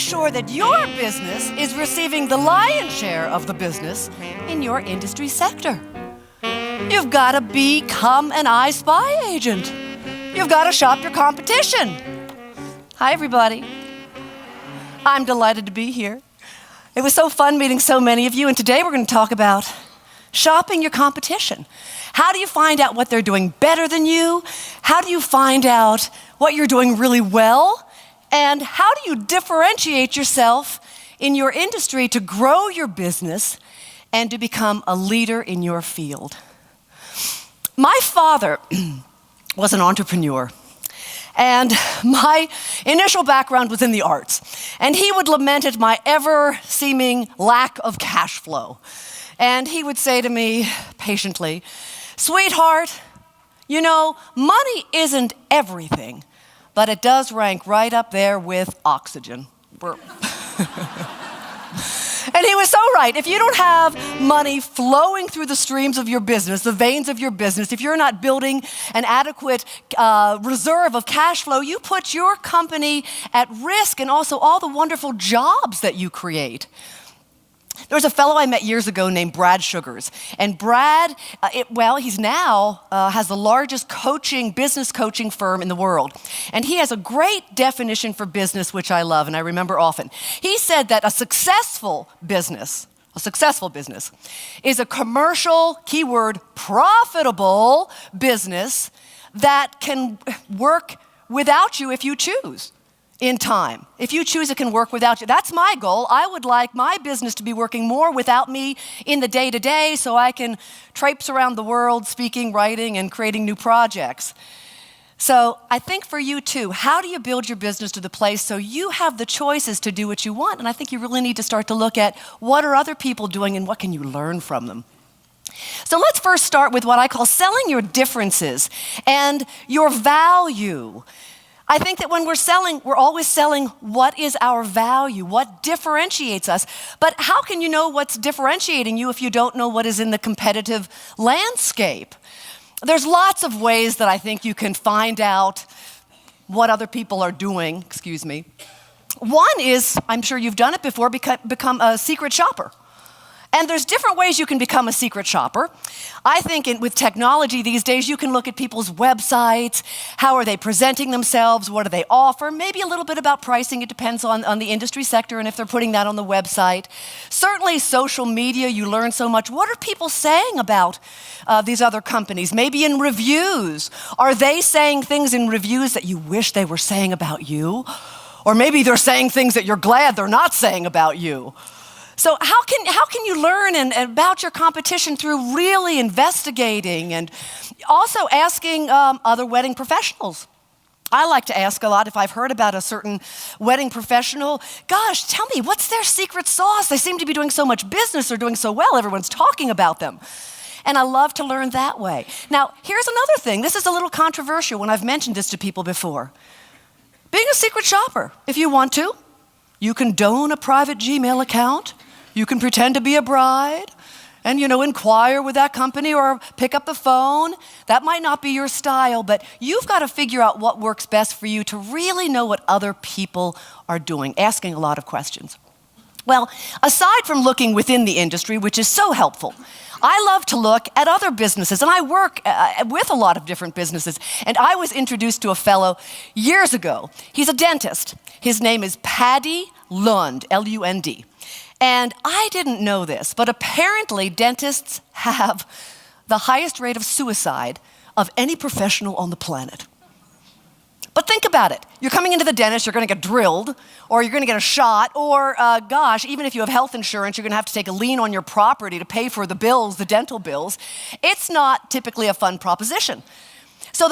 sure that your business is receiving the lion's share of the business in your industry sector. You've got to become an I Spy agent. You've got to shop your competition. Hi, everybody. I'm delighted to be here. It was so fun meeting so many of you, and today we're going to talk about shopping your competition. How do you find out what they're doing better than you? How do you find out what you're doing really well? And how do you differentiate yourself in your industry to grow your business and to become a leader in your field? My father was an entrepreneur, and my initial background was in the arts. And he would lament at my ever-seeming lack of cash flow. And he would say to me patiently, "Sweetheart, you know, money isn't everything, but it does rank right up there with oxygen." And he was so right. If you don't have money flowing through the streams of your business, the veins of your business, if you're not building an adequate reserve of cash flow, you put your company at risk and also all the wonderful jobs that you create. There was a fellow I met years ago named Brad Sugars. And Brad, he's now has the largest business coaching firm in the world. And he has a great definition for business, which I love and I remember often. He said that a successful business is a commercial, keyword, profitable business that can work without you if you choose. In time. If you choose, it can work without you. That's my goal. I would like my business to be working more without me in the day-to-day so I can traipse around the world speaking, writing, and creating new projects. So I think for you too, how do you build your business to the place so you have the choices to do what you want? And I think you really need to start to look at what are other people doing and what can you learn from them. So let's first start with what I call selling your differences and your value. I think that when we're selling, we're always selling what is our value, what differentiates us. But how can you know what's differentiating you if you don't know what is in the competitive landscape? There's lots of ways that I think you can find out what other people are doing, One is, I'm sure you've done it before, become a secret shopper. And there's different ways you can become a secret shopper. I think with technology these days, you can look at people's websites. How are they presenting themselves? What do they offer? Maybe a little bit about pricing. It depends on the industry sector and if they're putting that on the website. Certainly social media, you learn so much. What are people saying about these other companies? Maybe in reviews. Are they saying things in reviews that you wish they were saying about you? Or maybe they're saying things that you're glad they're not saying about you. So how can you learn about your competition through really investigating and also asking other wedding professionals? I like to ask a lot if I've heard about a certain wedding professional. Gosh, tell me, what's their secret sauce? They seem to be doing so much business, they're doing so well, everyone's talking about them. And I love to learn that way. Now, here's another thing. This is a little controversial when I've mentioned this to people before. Being a secret shopper, if you want to, you can don a private Gmail account. You can pretend to be a bride and, inquire with that company or pick up the phone. That might not be your style, but you've got to figure out what works best for you to really know what other people are doing, asking a lot of questions. Well, aside from looking within the industry, which is so helpful, I love to look at other businesses, and I work with a lot of different businesses. And I was introduced to a fellow years ago. He's a dentist. His name is Paddy Lund, L-U-N-D. And I didn't know this, but apparently dentists have the highest rate of suicide of any professional on the planet. But think about it. You're coming into the dentist, you're going to get drilled, or you're going to get a shot, or even if you have health insurance, you're going to have to take a lien on your property to pay for the bills, the dental bills. It's not typically a fun proposition. So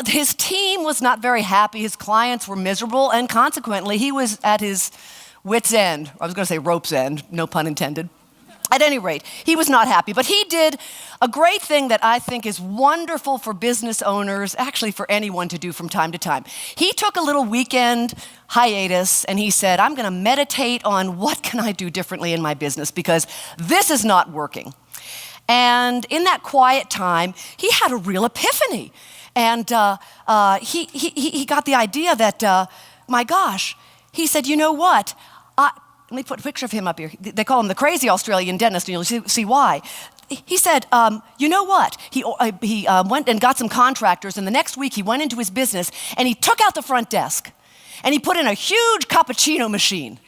his team was not very happy, his clients were miserable, and consequently, he was at his wit's end. I was going to say rope's end, no pun intended. At any rate, he was not happy, but he did a great thing that I think is wonderful for business owners, actually for anyone to do from time to time. He took a little weekend hiatus and he said, I'm going to meditate on what can I do differently in my business because this is not working. And in that quiet time, he had a real epiphany. And he got the idea that, my gosh, he said, you know what? let me put a picture of him up here. They call him the crazy Australian dentist, and you'll see why. He said, you know what? He went and got some contractors, and the next week he went into his business, and he took out the front desk, and he put in a huge cappuccino machine.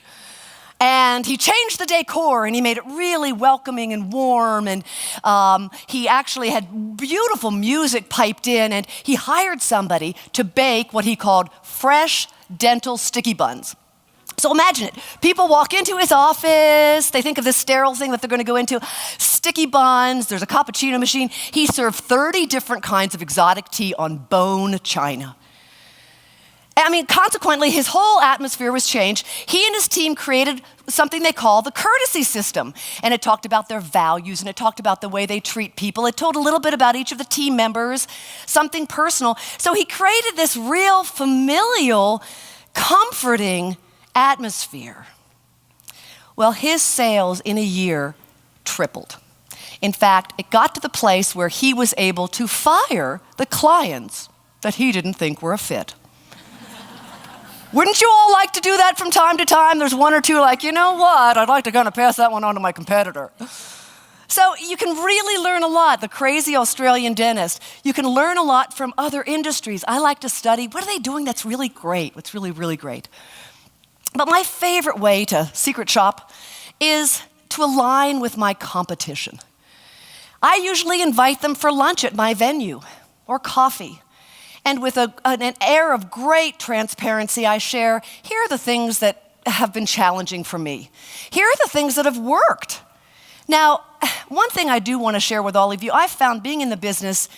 And he changed the decor, and he made it really welcoming and warm, and he actually had beautiful music piped in, and he hired somebody to bake what he called fresh dental sticky buns. So imagine it. People walk into his office. They think of this sterile thing that they're going to go into. Sticky buns. There's a cappuccino machine. He served 30 different kinds of exotic tea on bone china. I mean, consequently, his whole atmosphere was changed. He and his team created something they call the courtesy system. And it talked about their values, and it talked about the way they treat people. It told a little bit about each of the team members, something personal. So he created this real familial, comforting atmosphere. Well, his sales in a year tripled. In fact, it got to the place where he was able to fire the clients that he didn't think were a fit. Wouldn't you all like to do that from time to time? There's one or two like, you know what, I'd like to kind of pass that one on to my competitor. So you can really learn a lot. The crazy Australian dentist. You can learn a lot from other industries. I like to study, what are they doing that's really great? What's really, really great? But my favorite way to secret shop is to align with my competition. I usually invite them for lunch at my venue or coffee. And with an air of great transparency, I share, here are the things that have been challenging for me. Here are the things that have worked. Now, one thing I do want to share with all of you, I've found being in the business,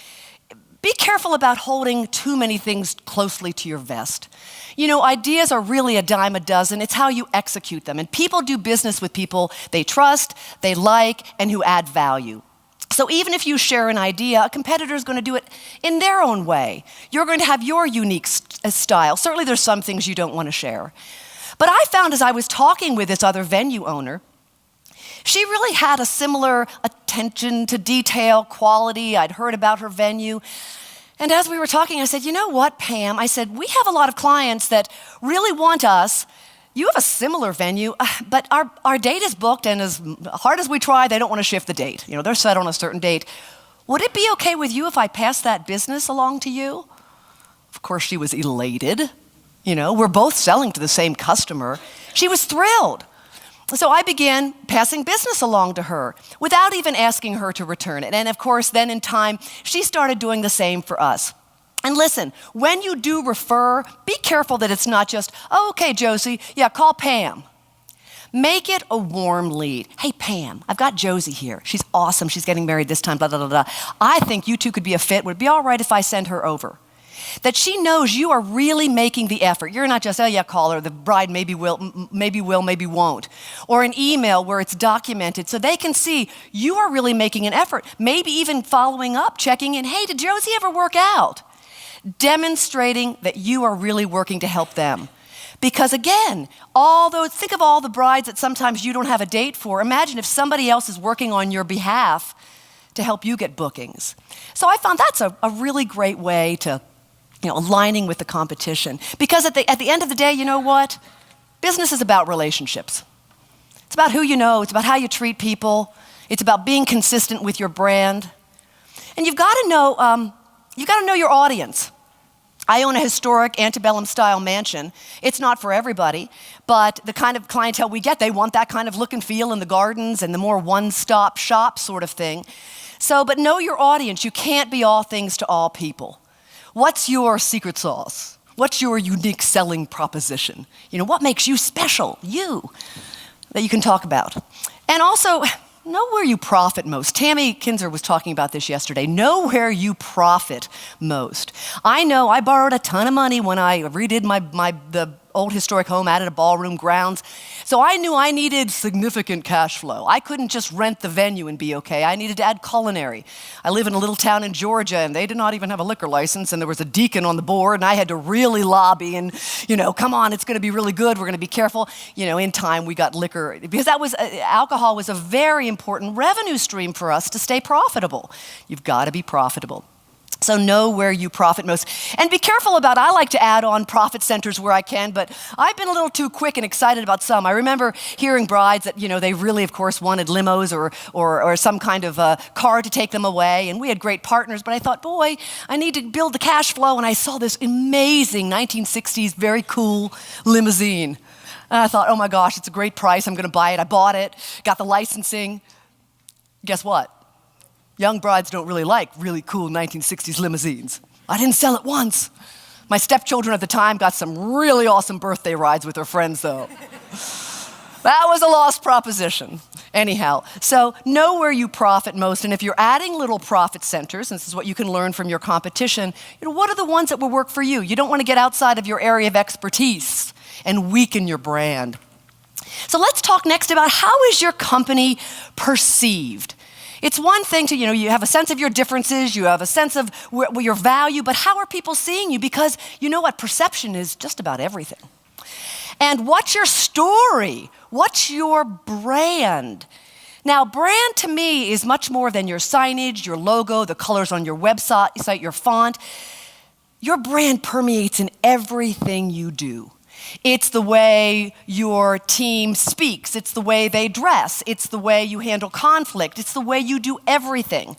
be careful about holding too many things closely to your vest. You know, ideas are really a dime a dozen. It's how you execute them. And people do business with people they trust, they like, and who add value. So even if you share an idea, a competitor is going to do it in their own way. You're going to have your unique style. Certainly there's some things you don't want to share. But I found as I was talking with this other venue owner, she really had a similar attention to detail, quality. I'd heard about her venue. And as we were talking, I said, you know what, Pam? I said, we have a lot of clients that really want us. You have a similar venue, but our date is booked, and as hard as we try, they don't want to shift the date. You know, they're set on a certain date. Would it be okay with you if I pass that business along to you? Of course, she was elated. You know, we're both selling to the same customer. She was thrilled. So I began passing business along to her without even asking her to return it. And of course, then in time, she started doing the same for us. And listen, when you do refer, be careful that it's not just, oh, okay, Josie, yeah, call Pam. Make it a warm lead. Hey, Pam, I've got Josie here. She's awesome. She's getting married this time, blah, blah, blah, blah. I think you two could be a fit. Would it be all right if I send her over? That she knows you are really making the effort. You're not just, oh yeah, call her. The bride maybe will, maybe won't. Or an email where it's documented so they can see you are really making an effort. Maybe even following up, checking in, hey, did Josie ever work out? Demonstrating that you are really working to help them. Because again, think of all the brides that sometimes you don't have a date for. Imagine if somebody else is working on your behalf to help you get bookings. So I found that's a really great way to, aligning with the competition. Because at the end of the day, you know what? Business is about relationships. It's about who you know. It's about how you treat people. It's about being consistent with your brand. And you've got to know your audience. I own a historic antebellum style mansion. It's not for everybody, but the kind of clientele we get, they want that kind of look and feel in the gardens and the more one-stop shop sort of thing. So, but know your audience. You can't be all things to all people. What's your secret sauce? What's your unique selling proposition? What makes you special, you, that you can talk about? And also, know where you profit most. Tammy Kinzer was talking about this yesterday. Know where you profit most. I know I borrowed a ton of money when I redid the old historic home, added a ballroom, grounds. So I knew I needed significant cash flow. I couldn't just rent the venue and be okay. I needed to add culinary. I live in a little town in Georgia, and they did not even have a liquor license, and there was a deacon on the board, and I had to really lobby and, come on, it's going to be really good. We're going to be careful. In time, we got liquor, because alcohol was a very important revenue stream for us to stay profitable. You've got to be profitable. So know where you profit most. And be careful about, I like to add on profit centers where I can, but I've been a little too quick and excited about some. I remember hearing brides that, they really, of course, wanted limos or some kind of car to take them away. And we had great partners, but I thought, boy, I need to build the cash flow. And I saw this amazing 1960s, very cool limousine. And I thought, oh my gosh, it's a great price. I'm going to buy it. I bought it, got the licensing. Guess what? Young brides don't really like really cool 1960s limousines. I didn't sell it once. My stepchildren at the time got some really awesome birthday rides with their friends, though. That was a lost proposition. Anyhow, so know where you profit most, and if you're adding little profit centers, and this is what you can learn from your competition, what are the ones that will work for you? You don't want to get outside of your area of expertise and weaken your brand. So let's talk next about how is your company perceived? It's one thing to, you have a sense of your differences, you have a sense of your value, but how are people seeing you? Because you know what? Perception is just about everything. And what's your story? What's your brand? Now, brand to me is much more than your signage, your logo, the colors on your website, your font. Your brand permeates in everything you do. It's the way your team speaks. It's the way they dress. It's the way you handle conflict. It's the way you do everything.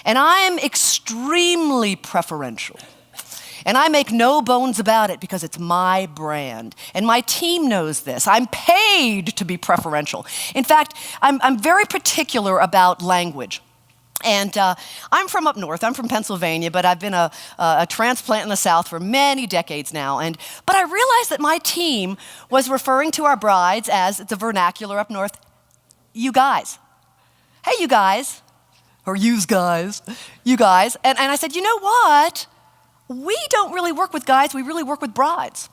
And I'm extremely preferential. And I make no bones about it because it's my brand. And my team knows this. I'm paid to be preferential. In fact, I'm very particular about language. And I'm from up north. I'm from Pennsylvania, but I've been a transplant in the South for many decades now. But I realized that my team was referring to our brides as the vernacular up north, you guys. Hey, you guys. Or yous guys. You guys. And I said, you know what? We don't really work with guys. We really work with brides.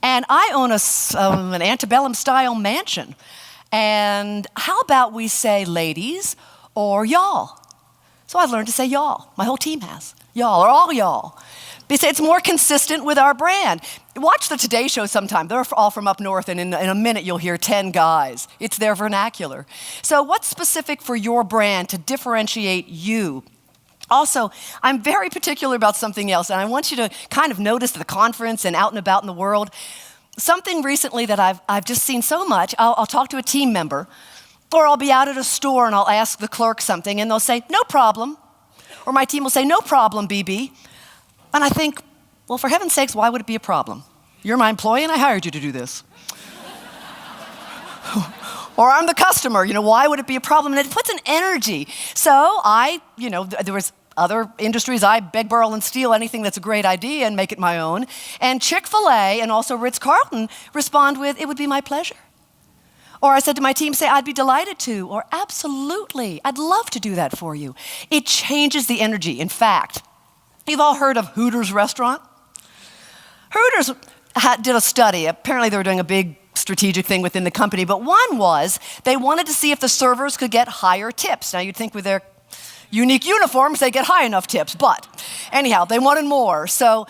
And I own an antebellum-style mansion. And how about we say ladies or y'all? So I've learned to say y'all. My whole team has. Y'all or all y'all. It's more consistent with our brand. Watch the Today Show sometime. They're all from up north, and in a minute you'll hear 10 guys. It's their vernacular. So what's specific for your brand to differentiate you? Also, I'm very particular about something else, and I want you to kind of notice at the conference and out and about in the world. Something recently that I've just seen so much, I'll talk to a team member, or I'll be out at a store and I'll ask the clerk something and they'll say, no problem. Or my team will say, no problem, BB. And I think, well, for heaven's sakes, why would it be a problem? You're my employee and I hired you to do this. Or I'm the customer, why would it be a problem? And it puts an energy. So there was other industries, I beg, borrow, and steal anything that's a great idea and make it my own. And Chick-fil-A and also Ritz-Carlton respond with, it would be my pleasure. Or I said to my team, say, I'd be delighted to, or absolutely, I'd love to do that for you. It changes the energy. In fact, you've all heard of Hooters restaurant? Hooters did a study. Apparently they were doing a big strategic thing within the company, but one was they wanted to see if the servers could get higher tips. Now you'd think with their unique uniforms, they get high enough tips, but anyhow, they wanted more. So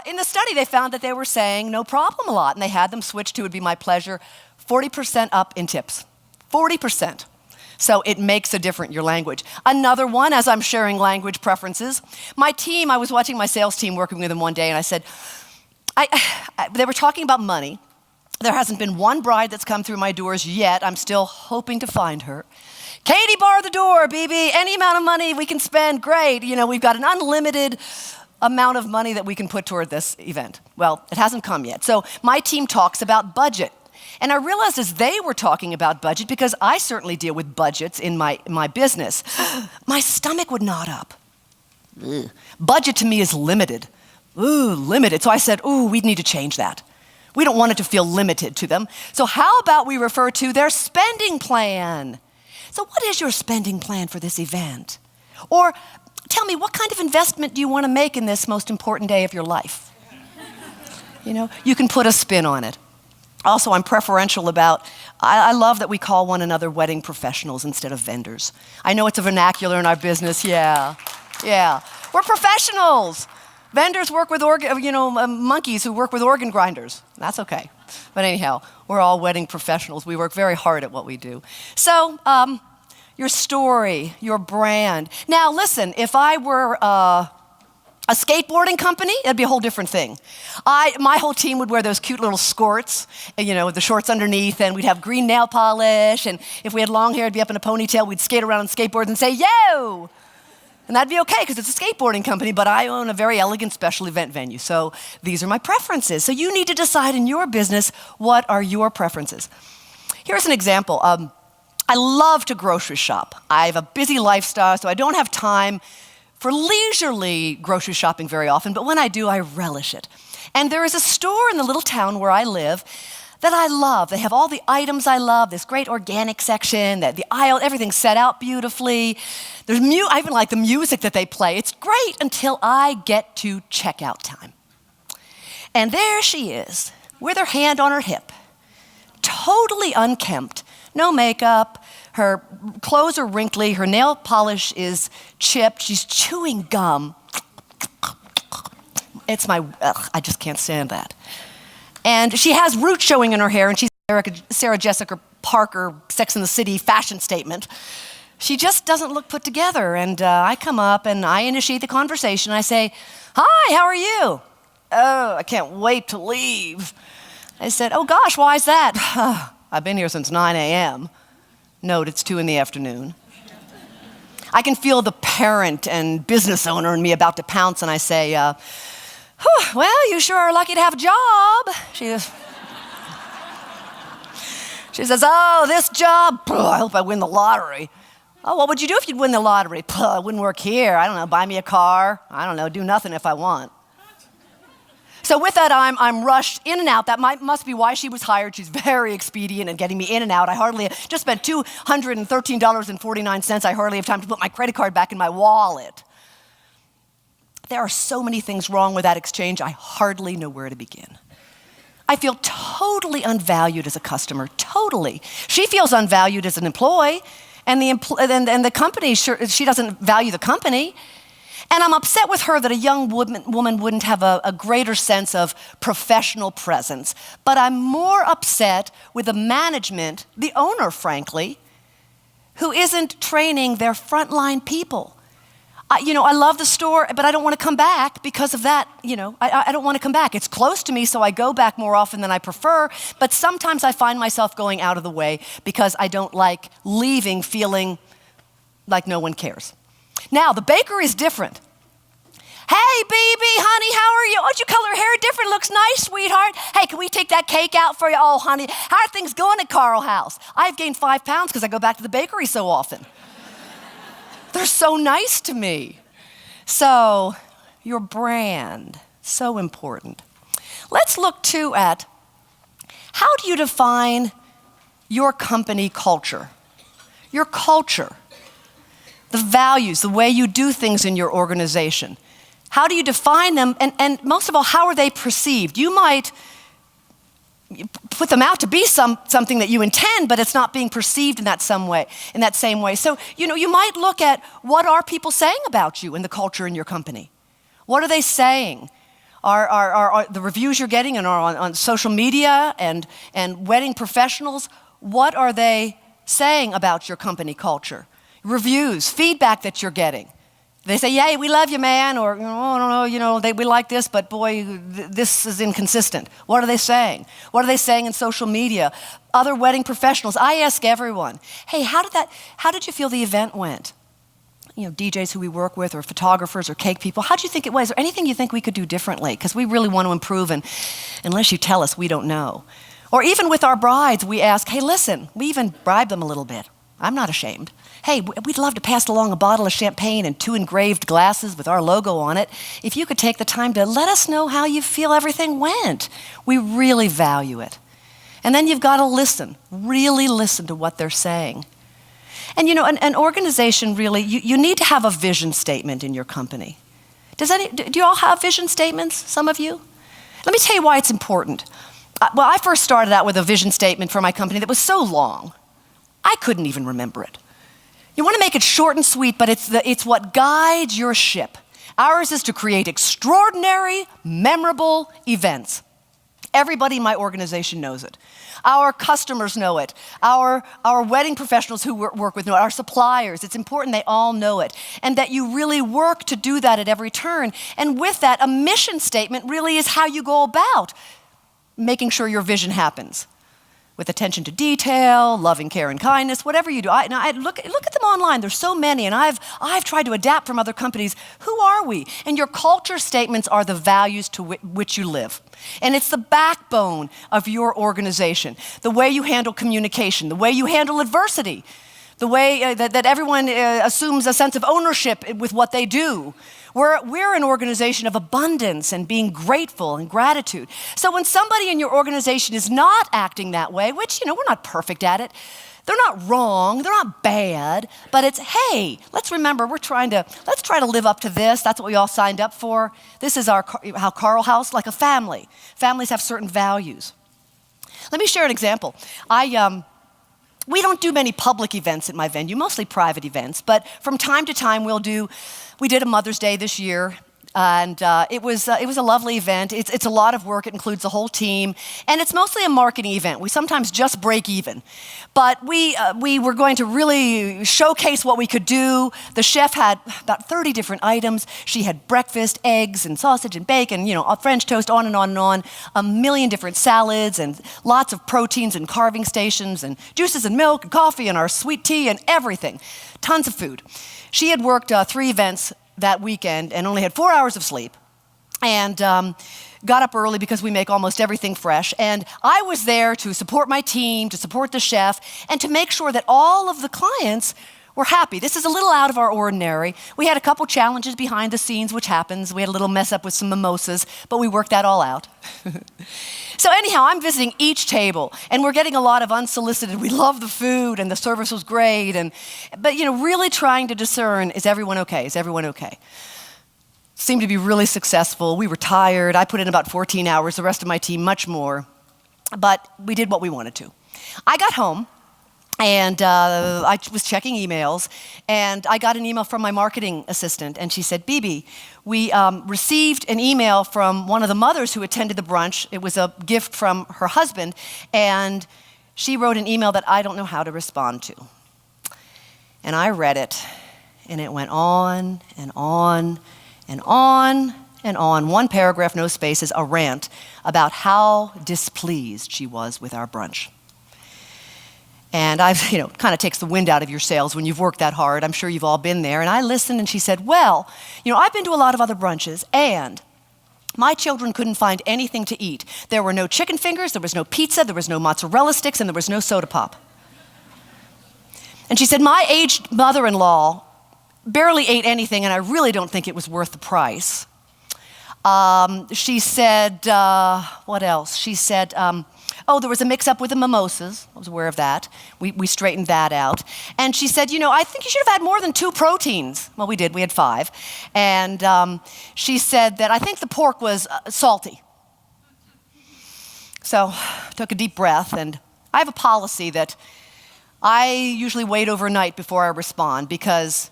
in the study, they found that they were saying no problem a lot, and they had them switch to, it would be my pleasure, 40% up in tips, 40%. So it makes a difference, your language. Another one, as I'm sharing language preferences, my team, I was watching my sales team working with them one day, and I said, they were talking about money. There hasn't been one bride that's come through my doors yet. I'm still hoping to find her. Katie, bar the door, BB. Any amount of money we can spend, great. We've got an unlimited amount of money that we can put toward this event. Well, it hasn't come yet. So my team talks about budget. And I realized as they were talking about budget, because I certainly deal with budgets in my business, my stomach would knot up. Ugh. Budget to me is limited. Ooh, limited. So I said, we need to change that. We don't want it to feel limited to them. So how about we refer to their spending plan? So what is your spending plan for this event? Or tell me, what kind of investment do you want to make in this most important day of your life? You can put a spin on it. Also, I'm preferential about, I love that we call one another wedding professionals instead of vendors. I know it's a vernacular in our business, yeah. We're professionals. Vendors work with monkeys who work with organ grinders. That's okay. But anyhow, we're all wedding professionals. We work very hard at what we do. So, your story, your brand. Now listen, if I were A skateboarding company, that'd be a whole different thing. My whole team would wear those cute little skirts, with the shorts underneath, and we'd have green nail polish, and if we had long hair, it'd be up in a ponytail. We'd skate around on skateboards and say, yo! And that'd be okay, because it's a skateboarding company, but I own a very elegant special event venue, so these are my preferences. So you need to decide in your business, what are your preferences? Here's an example. I love to grocery shop. I have a busy lifestyle, so I don't have time for leisurely grocery shopping very often, but when I do, I relish it. And there is a store in the little town where I live that I love. They have all the items I love, this great organic section, the aisle, everything's set out beautifully. I even like the music that they play. It's great until I get to checkout time. And there she is, with her hand on her hip, totally unkempt, no makeup, her clothes are wrinkly, her nail polish is chipped, she's chewing gum. I just can't stand that. And she has roots showing in her hair, and she's Sarah Jessica Parker, Sex and the City fashion statement. She just doesn't look put together, and I come up and I initiate the conversation. I say, hi, how are you? Oh, I can't wait to leave. I said, oh gosh, why is that? I've been here since 9 a.m. Note, it's 2 in the afternoon. I can feel the parent and business owner in me about to pounce, and I say, well, you sure are lucky to have a job. She says, oh, this job, I hope I win the lottery. Oh, what would you do if you'd win the lottery? I wouldn't work here. I don't know, buy me a car. I don't know, do nothing if I want. So with that, I'm rushed in and out. That must be why she was hired. She's very expedient in getting me in and out. I hardly just spent $213.49. I hardly have time to put my credit card back in my wallet. There are so many things wrong with that exchange, I hardly know where to begin. I feel totally unvalued as a customer, totally. She feels unvalued as an employee, and the company, she doesn't value the company. And I'm upset with her that a young woman wouldn't have a greater sense of professional presence. But I'm more upset with the management, the owner, frankly, who isn't training their frontline people. I love the store, but I don't want to come back because of that. I don't want to come back. It's close to me, so I go back more often than I prefer. But sometimes I find myself going out of the way because I don't like leaving feeling like no one cares. Now, the bakery is different. Hey, baby, honey, how are you? Oh, did you color hair different? Looks nice, sweetheart. Hey, can we take that cake out for you? Oh, honey, how are things going at Carl House? I've gained 5 pounds because I go back to the bakery so often. They're so nice to me. So, your brand, so important. Let's look, too, at how do you define your company culture? Your culture. The values, the way you do things in your organization. How do you define them? And most of all, how are they perceived? You might put them out to be something that you intend, but it's not being perceived in that same way. So, you might look at what are people saying about you in the culture in your company? What are they saying? Are the reviews you're getting and are on social media and wedding professionals, what are they saying about your company culture? Reviews, feedback that you're getting. They say, yay, we love you, man, or, I don't know, we like this, but boy, this is inconsistent. What are they saying? What are they saying in social media? Other wedding professionals, I ask everyone, hey, how did you feel the event went? DJs who we work with, or photographers, or cake people, how did you think it was? Is there anything you think we could do differently? Because we really want to improve, and unless you tell us, we don't know. Or even with our brides, we ask, hey, listen, we even bribe them a little bit. I'm not ashamed. Hey, we'd love to pass along a bottle of champagne and 2 engraved glasses with our logo on it. If you could take the time to let us know how you feel everything went. We really value it. And then you've got to listen, really listen to what they're saying. And an organization really, you need to have a vision statement in your company. Do you all have vision statements, some of you? Let me tell you why it's important. Well, I first started out with a vision statement for my company that was so long, I couldn't even remember it. You want to make it short and sweet, but it's what guides your ship. Ours is to create extraordinary, memorable events. Everybody in my organization knows it. Our customers know it. Our wedding professionals who work with know it. Our suppliers. It's important they all know it. And that you really work to do that at every turn. And with that, a mission statement really is how you go about making sure your vision happens. With attention to detail, loving care and kindness, whatever you do. I look at them online. There's so many, and I've tried to adapt from other companies. Who are we? And your culture statements are the values to which you live. And it's the backbone of your organization. The way you handle communication, the way you handle adversity, the way that everyone assumes a sense of ownership with what they do. We're an organization of abundance and being grateful and gratitude. So when somebody in your organization is not acting that way, which, we're not perfect at it, they're not wrong, they're not bad, but it's, hey, let's remember, let's try to live up to this. That's what we all signed up for. This is how Carl House, like a family. Families have certain values. Let me share an example. We don't do many public events at my venue, mostly private events, but from time to time we did a Mother's Day this year, and it was a lovely event. It's a lot of work. It includes the whole team, and it's mostly a marketing event. We sometimes just break even, but we were going to really showcase what we could do. The chef had about 30 different items. She had breakfast, eggs and sausage and bacon, French toast, on and on and on, a million different salads and lots of proteins and carving stations and juices and milk and coffee and our sweet tea and everything, tons of food. She had worked 3 events that weekend and only had 4 hours of sleep, and got up early because we make almost everything fresh. And I was there to support my team, to support the chef, and to make sure that all of the clients were happy. This is a little out of our ordinary. We had a couple challenges behind the scenes, which happens. We had a little mess up with some mimosas, but we worked that all out. So anyhow, I'm visiting each table, and we're getting a lot of unsolicited, we love the food, and the service was great, but really trying to discern, is everyone okay? Is everyone okay? Seemed to be really successful. We were tired. I put in about 14 hours, the rest of my team much more, but we did what we wanted to. I got home, and I was checking emails, and I got an email from my marketing assistant, and she said, "Bibi, we received an email from one of the mothers who attended the brunch. It was a gift from her husband, and she wrote an email that I don't know how to respond to." And I read it, and it went on and on and on and on. One paragraph, no spaces, a rant about how displeased she was with our brunch. And kind of takes the wind out of your sails when you've worked that hard. I'm sure you've all been there. And I listened, and she said, "Well, I've been to a lot of other brunches, and my children couldn't find anything to eat. There were no chicken fingers, there was no pizza, there was no mozzarella sticks, and there was no soda pop." And she said, "My aged mother-in-law barely ate anything, and I really don't think it was worth the price." She said, what else? She said, there was a mix-up with the mimosas. I was aware of that. We straightened that out. And she said, "I think you should have had more than 2 proteins." Well, we did. We had 5. And she said that I think the pork was salty. So I took a deep breath, and I have a policy that I usually wait overnight before I respond, because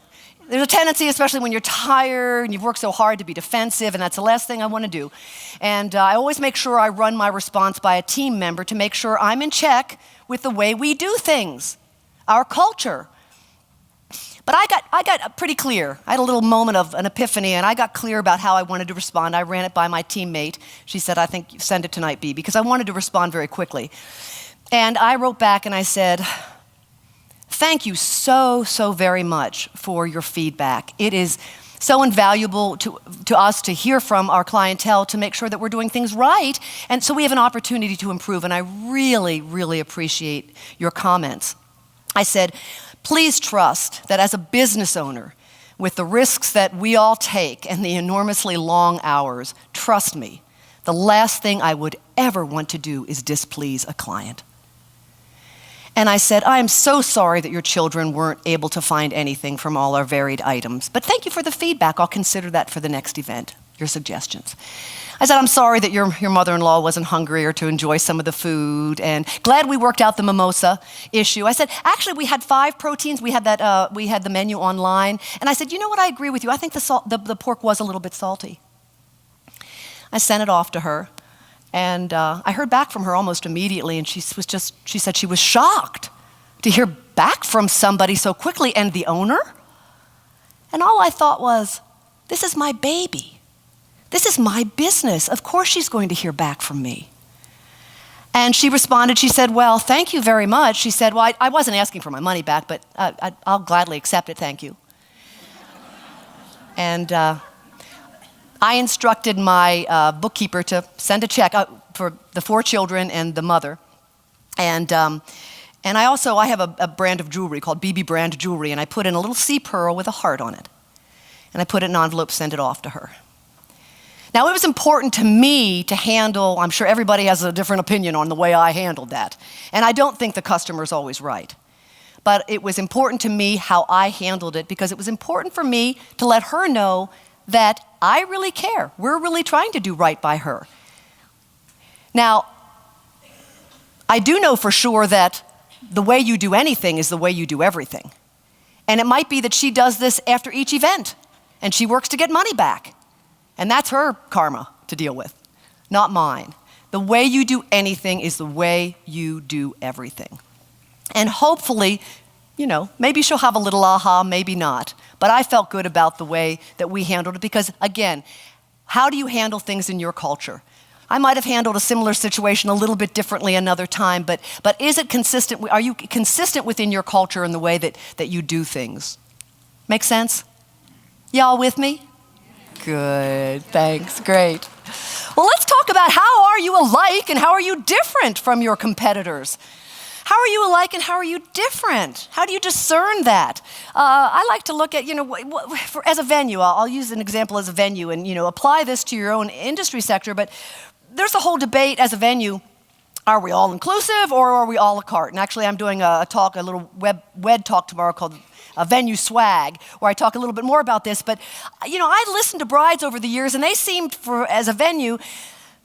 there's a tendency, especially when you're tired and you've worked so hard, to be defensive, and that's the last thing I want to do. And I always make sure I run my response by a team member to make sure I'm in check with the way we do things, our culture. But I got pretty clear. I had a little moment of an epiphany, and I got clear about how I wanted to respond. I ran it by my teammate. She said, "I think send it tonight, B," because I wanted to respond very quickly. And I wrote back and I said, "Thank you so very much for your feedback. It is so invaluable to us to hear from our clientele to make sure that we're doing things right, and so we have an opportunity to improve, and I really appreciate your comments." I said, "Please trust that as a business owner, with the risks that we all take and the enormously long hours, trust me, the last thing I would ever want to do is displease a client." And I said, "I am so sorry that your children weren't able to find anything from all our varied items, but thank you for the feedback. I'll consider that for the next event, your suggestions." I said, "I'm sorry that your mother-in-law wasn't hungry or to enjoy some of the food, and glad we worked out the mimosa issue." I said, "Actually, we had 5 proteins. We had the menu online." And I said, "You know what? I agree with you. I think the pork was a little bit salty." I sent it off to her. And I heard back from her almost immediately, and she said she was shocked to hear back from somebody so quickly, and the owner? And all I thought was, this is my baby. This is my business. Of course she's going to hear back from me. And she responded, she said, well, thank you very much. She said, well, I wasn't asking for my money back, but I'll gladly accept it, thank you. And I instructed my bookkeeper to send a check for the 4 children and the mother. And I have a brand of jewelry called BB Brand Jewelry, and I put in a little sea pearl with a heart on it. And I put it in an envelope, sent it off to her. Now, it was important to me to handle, I'm sure everybody has a different opinion on the way I handled that. And I don't think the customer's always right. But it was important to me how I handled it, because it was important for me to let her know that I really care. We're really trying to do right by her. Now, I do know for sure that the way you do anything is the way you do everything. And it might be that she does this after each event, and she works to get money back. And that's her karma to deal with, not mine. The way you do anything is the way you do everything. And hopefully, maybe she'll have a little aha, maybe not. But I felt good about the way that we handled it, because, again, how do you handle things in your culture? I might have handled a similar situation a little bit differently another time, but is it consistent? Are you consistent within your culture in the way that you do things? Make sense? Y'all with me? Good, thanks, great. Well, let's talk about how are you alike and how are you different from your competitors? How are you alike and how are you different? How do you discern that? I like to look at, as a venue, I'll use an example as a venue and, apply this to your own industry sector, but there's a whole debate as a venue. Are we all inclusive or are we all a la carte? And actually I'm doing a little Webb talk tomorrow called Venue Swag, where I talk a little bit more about this. But, I listened to brides over the years, and they seemed, as a venue,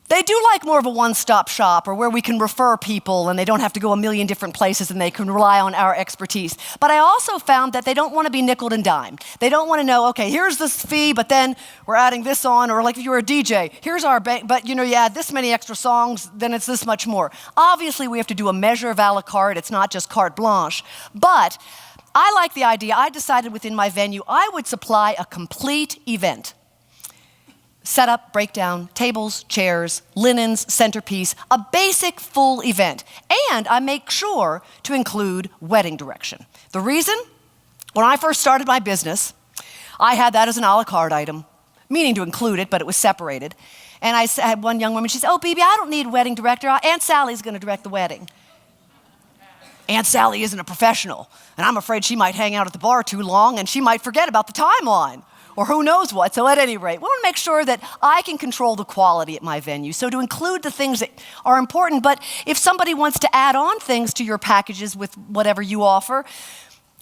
they do like more of a one-stop shop, or where we can refer people and they don't have to go a million different places and they can rely on our expertise. But I also found that they don't want to be nickeled and dimed. They don't want to know, okay, here's this fee, but then we're adding this on, or like if you're a DJ, here's our bank, but you add this many extra songs, then it's this much more. Obviously, we have to do a measure of a la carte. It's not just carte blanche. But I like the idea. I decided within my venue I would supply a complete event. Setup, breakdown, tables, chairs, linens, centerpiece, a basic full event. And I make sure to include wedding direction. The reason? When I first started my business, I had that as an a la carte item, meaning to include it, but it was separated. And I had one young woman, she said, oh, BB, I don't need a wedding director. Aunt Sally's going to direct the wedding. Aunt Sally isn't a professional, and I'm afraid she might hang out at the bar too long and she might forget about the timeline, or who knows what. So at any rate, we want to make sure that I can control the quality at my venue. So to include the things that are important, but if somebody wants to add on things to your packages with whatever you offer,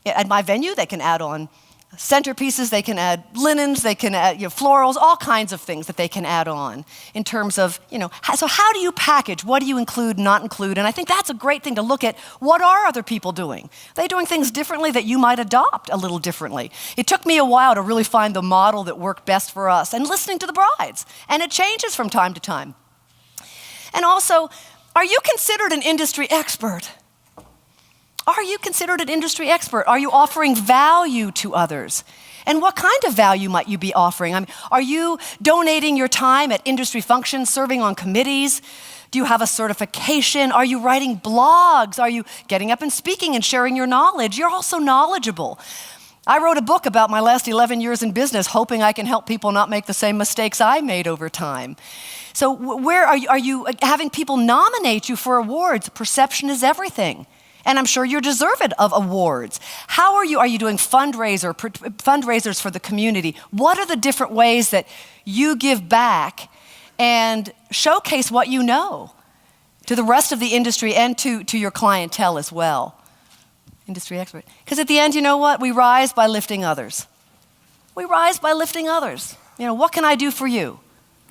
at my venue, they can add on centerpieces, they can add linens, they can add florals, all kinds of things that they can add on in terms of, so how do you package? What do you include, not include? And I think that's a great thing to look at. What are other people doing? Are they doing things differently that you might adopt a little differently? It took me a while to really find the model that worked best for us, and listening to the brides. And it changes from time to time. And also, are you considered an industry expert? Are you considered an industry expert? Are you offering value to others? And what kind of value might you be offering? Are you donating your time at industry functions, serving on committees? Do you have a certification? Are you writing blogs? Are you getting up and speaking and sharing your knowledge? You're also knowledgeable. I wrote a book about my last 11 years in business, hoping I can help people not make the same mistakes I made over time. So where are you having people nominate you for awards? Perception is everything. And I'm sure you're deserving of awards. How are you doing fundraisers for the community? What are the different ways that you give back and showcase what you know to the rest of the industry and to your clientele as well? Industry expert. Because at the end, you know what? We rise by lifting others. We rise by lifting others. What can I do for you?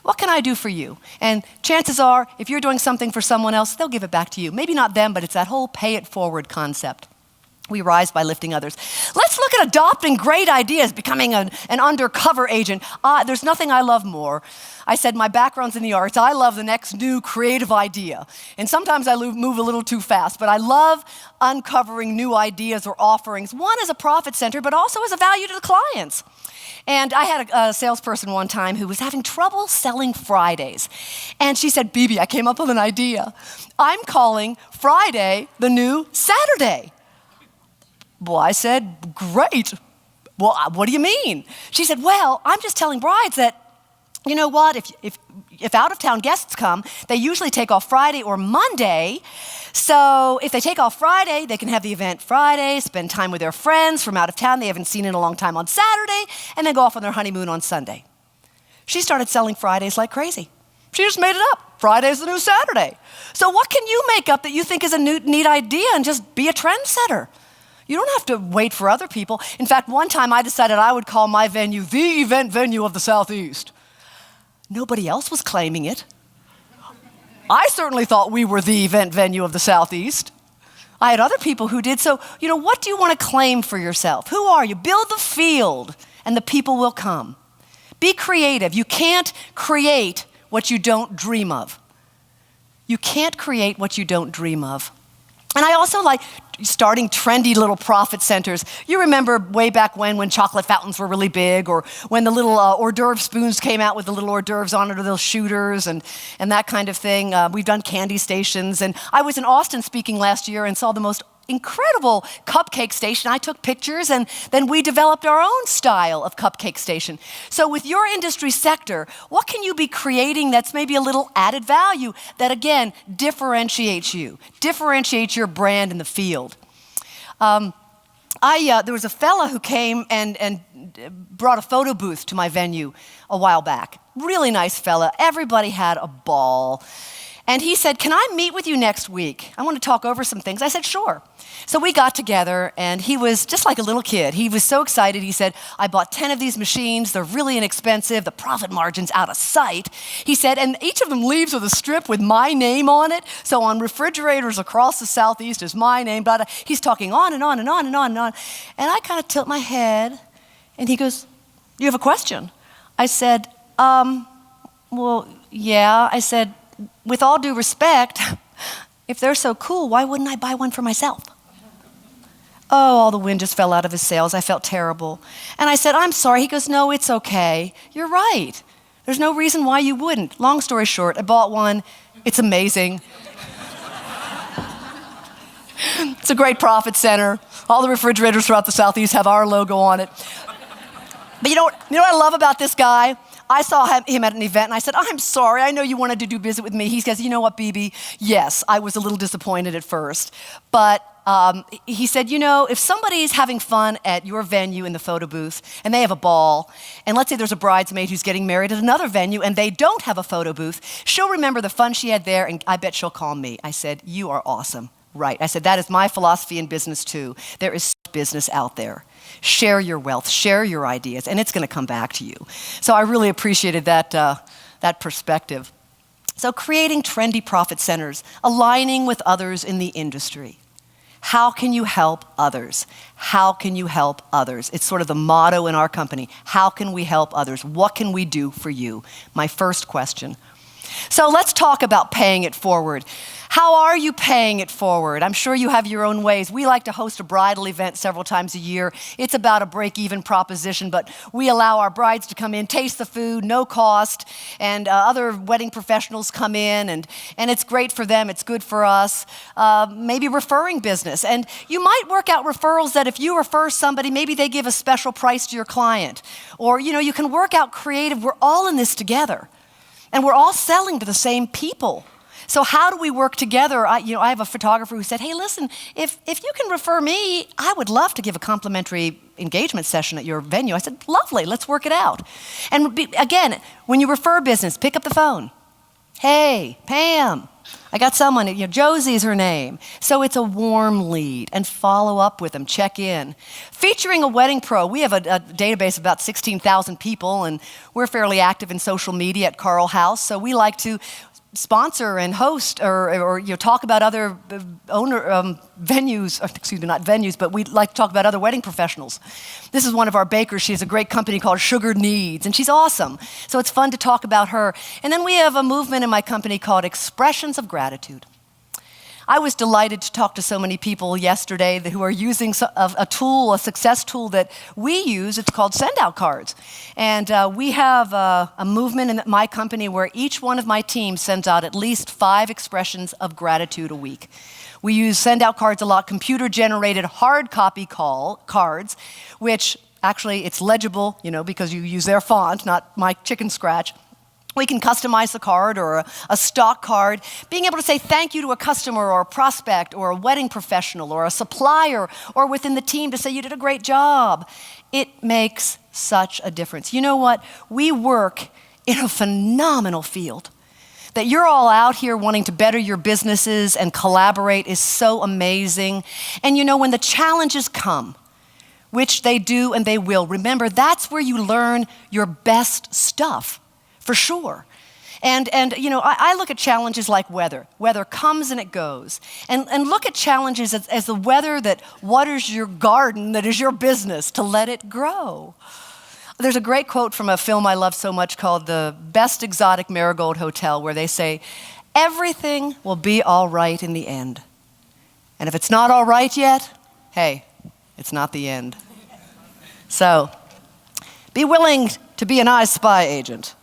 What can I do for you? And chances are, if you're doing something for someone else, they'll give it back to you. Maybe not them, but it's that whole pay it forward concept. We rise by lifting others. Let's look at adopting great ideas, becoming an undercover agent. There's nothing I love more. I said my background's in the arts. I love the next new creative idea. And sometimes I move a little too fast, but I love uncovering new ideas or offerings. One as a profit center, but also as a value to the clients. And I had a salesperson one time who was having trouble selling Fridays. And she said, "Bibi, I came up with an idea. I'm calling Friday the new Saturday." Well, I said, "Great. Well, what do you mean?" She said, "Well, I'm just telling brides that, you know what, if out-of-town guests come, they usually take off Friday or Monday. So if they take off Friday, they can have the event Friday, spend time with their friends from out of town they haven't seen in a long time on Saturday, and then go off on their honeymoon on Sunday." She started selling Fridays like crazy. She just made it up. Friday's the new Saturday. So what can you make up that you think is a neat idea and just be a trendsetter? You don't have to wait for other people. In fact, one time I decided I would call my venue the event venue of the Southeast. Nobody else was claiming it. I certainly thought we were the event venue of the Southeast. I had other people who did. So, what do you want to claim for yourself? Who are you? Build the field and the people will come. Be creative. You can't create what you don't dream of. You can't create what you don't dream of. And I also like starting trendy little profit centers. You remember way back when chocolate fountains were really big, or when the little hors d'oeuvre spoons came out with the little hors d'oeuvres on it, or those shooters and that kind of thing. We've done candy stations. And I was in Austin speaking last year and saw the most incredible cupcake station. I took pictures, and then we developed our own style of cupcake station. So with your industry sector, what can you be creating that's maybe a little added value that, again, differentiates you, differentiates your brand in the field? There was a fella who came and brought a photo booth to my venue a while back. Really nice fella. Everybody had a ball. And he said, "Can I meet with you next week? I want to talk over some things." I said, "Sure." So we got together, and he was just like a little kid. He was so excited. He said, "I bought 10 of these machines. They're really inexpensive. The profit margin's out of sight." He said, "And each of them leaves with a strip with my name on it. So on refrigerators across the Southeast is my name." Blah, blah. He's talking on and on and on and on and on. And I kind of tilt my head, and he goes, "You have a question?" I said, "Well, yeah." I said, "With all due respect, if they're so cool, why wouldn't I buy one for myself?" Oh, all the wind just fell out of his sails. I felt terrible. And I said, "I'm sorry." He goes, "No, it's okay. You're right. There's no reason why you wouldn't." Long story short, I bought one. It's amazing. It's a great profit center. All the refrigerators throughout the Southeast have our logo on it. But you know what I love about this guy? I saw him at an event, and I said, "I'm sorry, I know you wanted to do business with me." He says, "You know what, Bibi? Yes, I was a little disappointed at first. But he said, if somebody's having fun at your venue in the photo booth, and they have a ball, and let's say there's a bridesmaid who's getting married at another venue, and they don't have a photo booth, she'll remember the fun she had there, and I bet she'll call me." I said, "You are awesome." Right. I said, "That is my philosophy in business too. There is business out there. Share your wealth, share your ideas, and it's going to come back to you." So I really appreciated that perspective. So creating trendy profit centers, aligning with others in the industry. How can you help others? How can you help others? It's sort of the motto in our company. How can we help others? What can we do for you? My first question. So let's talk about paying it forward. How are you paying it forward? I'm sure you have your own ways. We like to host a bridal event several times a year. It's about a break-even proposition, but we allow our brides to come in, taste the food, no cost, and other wedding professionals come in, and it's great for them. It's good for us. Maybe referring business. And you might work out referrals that if you refer somebody, maybe they give a special price to your client. Or, you can work out creative. We're all in this together. And we're all selling to the same people. So how do we work together? I have a photographer who said, "Hey, listen, if you can refer me, I would love to give a complimentary engagement session at your venue." I said, "Lovely, let's work it out." And again, when you refer business, pick up the phone. "Hey, Pam, I got someone, Josie's her name." So it's a warm lead, and follow up with them, check in. Featuring a wedding pro, we have a database of about 16,000 people, and we're fairly active in social media at Carl House, so we like to sponsor and host or talk about other venues, excuse me, not venues, but we like to talk about other wedding professionals. This is one of our bakers. She has a great company called Sugar Needs, and she's awesome. So it's fun to talk about her. And then we have a movement in my company called Expressions of Gratitude. I was delighted to talk to so many people yesterday who are using a tool, a success tool that we use. It's called send-out cards. And we have a movement in my company where each one of my teams sends out at least 5 expressions of gratitude a week. We use send-out cards a lot, computer-generated hard copy cards, which actually it's legible, because you use their font, not my chicken scratch. We can customize the card or a stock card. Being able to say thank you to a customer or a prospect or a wedding professional or a supplier or within the team to say you did a great job. It makes such a difference. You know what? We work in a phenomenal field. That you're all out here wanting to better your businesses and collaborate is so amazing. And when the challenges come, which they do and they will, remember that's where you learn your best stuff. For sure. And I look at challenges like weather. Weather comes and it goes. And look at challenges as the weather that waters your garden, that is your business, to let it grow. There's a great quote from a film I love so much called The Best Exotic Marigold Hotel, where they say, everything will be all right in the end. And if it's not all right yet, hey, it's not the end. So, be willing to be an I Spy agent.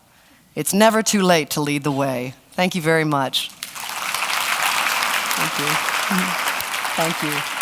It's never too late to lead the way. Thank you very much. Thank you. Thank you.